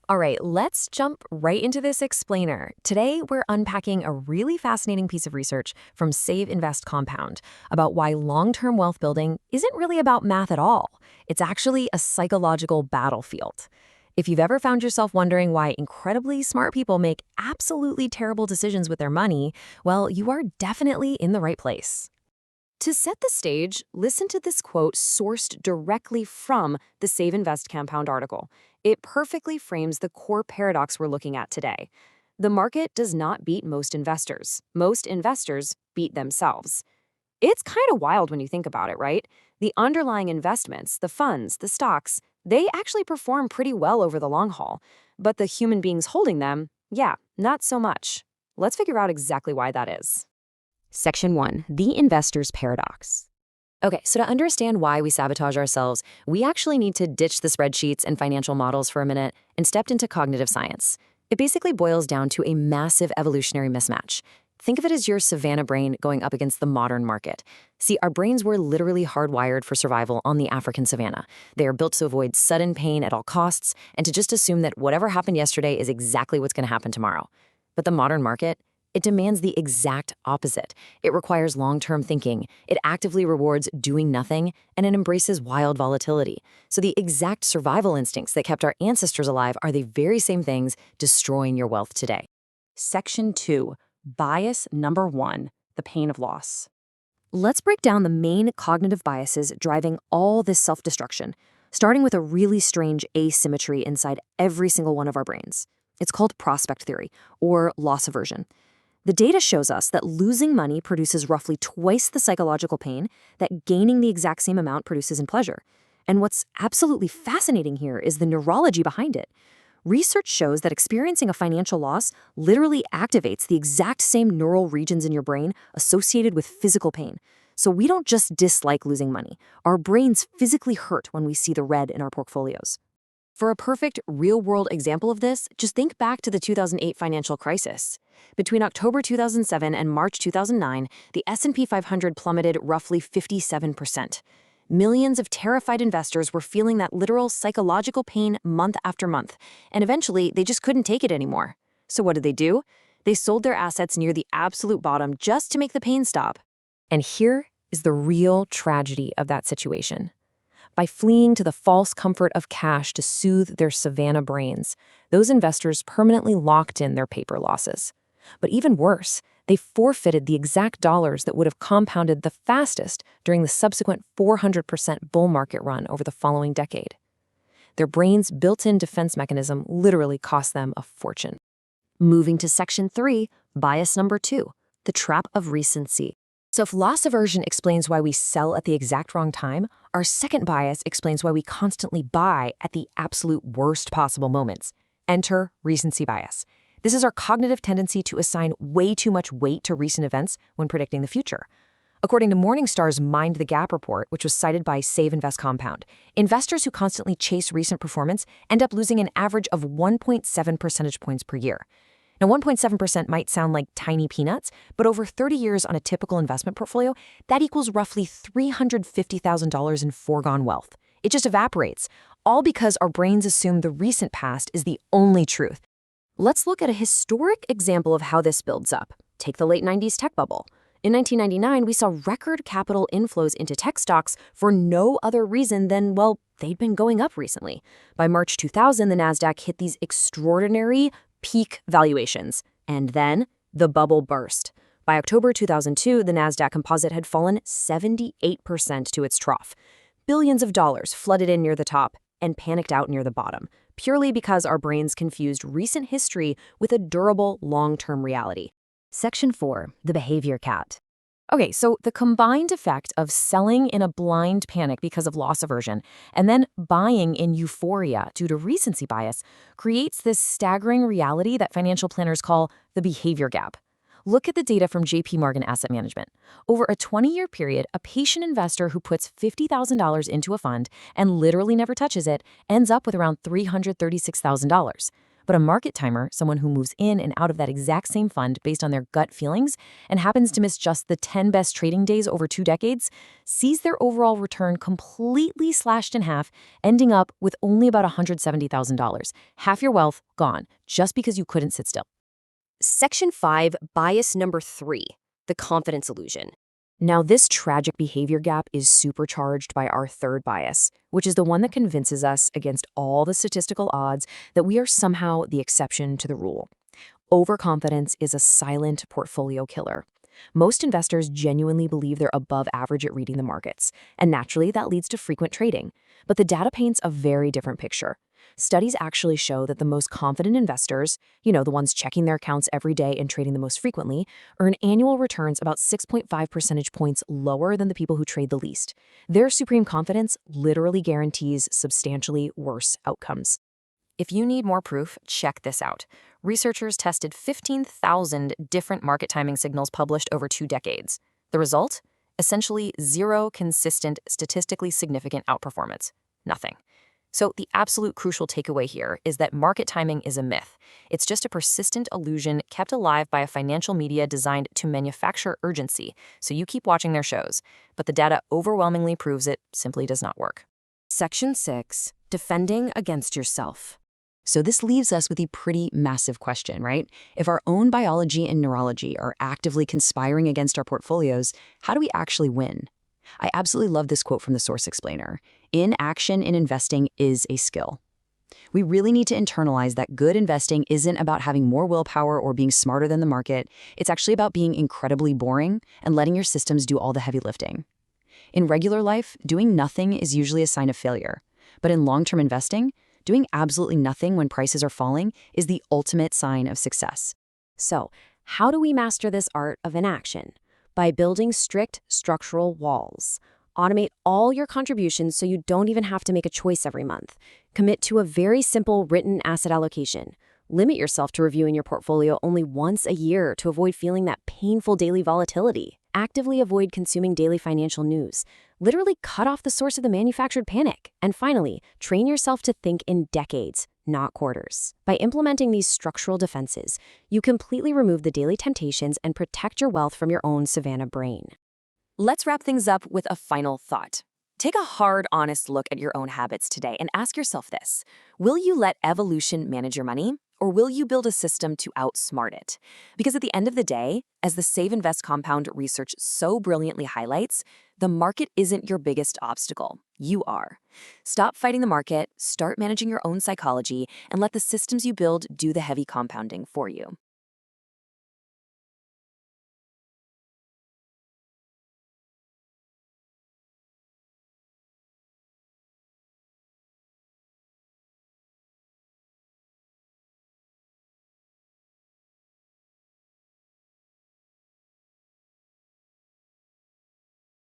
All right, let's jump right into this explainer. Today, we're unpacking a really fascinating piece of research from Save Invest Compound about why long-term wealth building isn't really about math at all. It's actually a psychological battlefield. If you've ever found yourself wondering why incredibly smart people make absolutely terrible decisions with their money, well, you are definitely in the right place. To set the stage, listen to this quote sourced directly from the Save Invest Compound article. It perfectly frames the core paradox we're looking at today. The market does not beat most investors. Most investors beat themselves. It's kind of wild when you think about it, right? The underlying investments, the funds, the stocks, they actually perform pretty well over the long haul. But the human beings holding them, yeah, not so much. Let's figure out exactly why that is. Section 1, the investor's paradox. Okay, so to understand why we sabotage ourselves, we actually need to ditch the spreadsheets and financial models for a minute and step into cognitive science. It basically boils down to a massive evolutionary mismatch. Think of it as your savannah brain going up against the modern market. See, our brains were literally hardwired for survival on the African savannah. They are built to avoid sudden pain at all costs and to just assume that whatever happened yesterday is exactly what's going to happen tomorrow. But the modern market, it demands the exact opposite. It requires long-term thinking, it actively rewards doing nothing, and it embraces wild volatility. So the exact survival instincts that kept our ancestors alive are the very same things destroying your wealth today. Section 2, bias number 1, the pain of loss. Let's break down the main cognitive biases driving all this self-destruction, starting with a really strange asymmetry inside every single one of our brains. It's called prospect theory, or loss aversion. The data shows us that losing money produces roughly twice the psychological pain that gaining the exact same amount produces in pleasure. And what's absolutely fascinating here is the neurology behind it. Research shows that experiencing a financial loss literally activates the exact same neural regions in your brain associated with physical pain. So we don't just dislike losing money. Our brains physically hurt when we see the red in our portfolios. For a perfect real-world example of this, just think back to the 2008 financial crisis. Between October 2007 and March 2009, the S&P 500 plummeted roughly 57%. Millions of terrified investors were feeling that literal psychological pain month after month, and eventually they just couldn't take it anymore. So what did they do? They sold their assets near the absolute bottom just to make the pain stop. And here is the real tragedy of that situation. By fleeing to the false comfort of cash to soothe their savannah brains, those investors permanently locked in their paper losses. But even worse, they forfeited the exact dollars that would have compounded the fastest during the subsequent 400% bull market run over the following decade. Their brain's built-in defense mechanism literally cost them a fortune. Moving to Section 3, bias number 2, the trap of recency. So if loss aversion explains why we sell at the exact wrong time, our second bias explains why we constantly buy at the absolute worst possible moments. Enter recency bias. This is our cognitive tendency to assign way too much weight to recent events when predicting the future. According to Morningstar's Mind the Gap report, which was cited by Save Invest Compound, investors who constantly chase recent performance end up losing an average of 1.7 percentage points per year. Now, 1.7% might sound like tiny peanuts, but over 30 years on a typical investment portfolio, that equals roughly $350,000 in foregone wealth. It just evaporates, all because our brains assume the recent past is the only truth. Let's look at a historic example of how this builds up. Take the late 90s tech bubble. In 1999, we saw record capital inflows into tech stocks for no other reason than, well, they'd been going up recently. By March 2000, the NASDAQ hit these extraordinary peak valuations, and then the bubble burst. By October 2002, the NASDAQ composite had fallen 78% to its trough. Billions of dollars flooded in near the top and panicked out near the bottom, purely because our brains confused recent history with a durable long-term reality. Section 4, the behavior cat. Okay, so the combined effect of selling in a blind panic because of loss aversion and then buying in euphoria due to recency bias creates this staggering reality that financial planners call the behavior gap. Look at the data from JP Morgan Asset Management. Over a 20-year period, a patient investor who puts $50,000 into a fund and literally never touches it ends up with around $336,000. But a market timer, someone who moves in and out of that exact same fund based on their gut feelings and happens to miss just the 10 best trading days over 2 decades, sees their overall return completely slashed in half, ending up with only about $170,000. Half your wealth gone, just because you couldn't sit still. Section 5, bias number 3, the confidence illusion. Now, this tragic behavior gap is supercharged by our third bias, which is the one that convinces us against all the statistical odds that we are somehow the exception to the rule. Overconfidence is a silent portfolio killer. Most investors genuinely believe they're above average at reading the markets, and naturally that leads to frequent trading. But the data paints a very different picture. Studies actually show that the most confident investors, the ones checking their accounts every day and trading the most frequently, earn annual returns about 6.5 percentage points lower than the people who trade the least. Their supreme confidence literally guarantees substantially worse outcomes. If you need more proof, check this out. Researchers tested 15,000 different market timing signals published over 2 decades. The result? Essentially zero consistent, statistically significant outperformance. Nothing. So the absolute crucial takeaway here is that market timing is a myth. It's just a persistent illusion kept alive by a financial media designed to manufacture urgency, so you keep watching their shows. But the data overwhelmingly proves it simply does not work. Section 6, defending against yourself. So this leaves us with a pretty massive question, right? If our own biology and neurology are actively conspiring against our portfolios, how do we actually win? I absolutely love this quote from the source explainer. Inaction in investing is a skill. We really need to internalize that good investing isn't about having more willpower or being smarter than the market. It's actually about being incredibly boring and letting your systems do all the heavy lifting. In regular life, doing nothing is usually a sign of failure. But in long-term investing, doing absolutely nothing when prices are falling is the ultimate sign of success. So, how do we master this art of inaction? By building strict structural walls. Automate all your contributions so you don't even have to make a choice every month. Commit to a very simple written asset allocation. Limit yourself to reviewing your portfolio only once a year to avoid feeling that painful daily volatility. Actively avoid consuming daily financial news. Literally cut off the source of the manufactured panic. And finally, train yourself to think in decades, not quarters. By implementing these structural defenses, you completely remove the daily temptations and protect your wealth from your own savannah brain. Let's wrap things up with a final thought. Take a hard, honest look at your own habits today and ask yourself this. Will you let evolution manage your money, or will you build a system to outsmart it? Because at the end of the day, as the Save Invest Compound research so brilliantly highlights, the market isn't your biggest obstacle. You are. Stop fighting the market, start managing your own psychology, and let the systems you build do the heavy compounding for you.